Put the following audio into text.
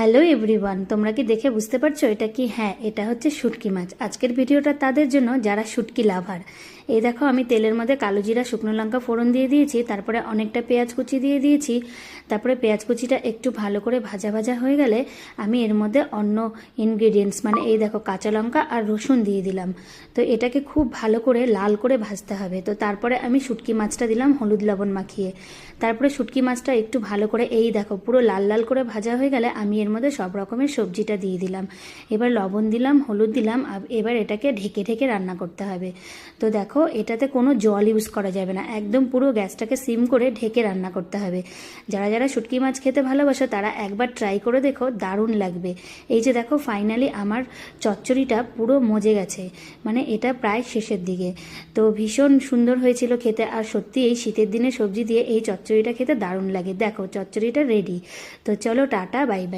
Hello everyone, তোমরা কি দেখে বুঝতে পারছো এটা কি? হ্যাঁ, এটা হচ্ছে শুটকি মাছ। আজকের ভিডিওটা তাদের জন্য যারা শুটকি লাভার। এই দেখো, আমি তেলের মধ্যে কালো জিরা, শুকনো লঙ্কা ফোড়ন দিয়ে দিয়েছি, তারপরে অনেকটা পেঁয়াজ কুচি দিয়ে দিয়েছি। তারপরে পেঁয়াজ কুচিটা একটু ভালো করে ভাজা ভাজা হয়ে গেলে আমি এর মধ্যে অন্য ইনগ্রিডিয়েন্টস মানে এই দেখো কাঁচা লঙ্কা আর রসুন দিয়ে দিলাম। তো এটাকে খুব ভালো করে লাল করে ভাজতে হবে। তো তারপরে আমি শুটকি মাছটা দিলাম হলুদ লবণ মাখিয়ে। তারপরে শুটকি মাছটা একটু ভালো করে এই দেখো পুরো লাল লাল করে ভাজা হয়ে গেলে আমি এর মধ্যে সব রকমের সবজিটা দিয়ে দিলাম। এবার লবণ দিলাম, হলুদ দিলাম, এবার এটাকে ঢেকে ঢেকে রান্না করতে হবে। তো দেখো, এটাতে কোনো জল ইউজ করা যাবে না, একদম পুরো গ্যাসটাকে সিম করে ঢেকে রান্না করতে হবে। যারা যারা শুটকি মাছ খেতে ভালোবাসো তারা একবার ট্রাই করে দেখো, দারুণ লাগবে। এই যে দেখো, ফাইনালি আমার চচ্চড়িটা পুরো মজে গেছে, মানে এটা প্রায় শেষের দিকে। তো ভীষণ সুন্দর হয়েছিল খেতে। আর সত্যি এই শীতের দিনে সবজি দিয়ে এই চচ্চড়িটা খেতে দারুণ লাগে। দেখো চচ্চড়িটা রেডি। তো চলো টাটা, বাই বাই।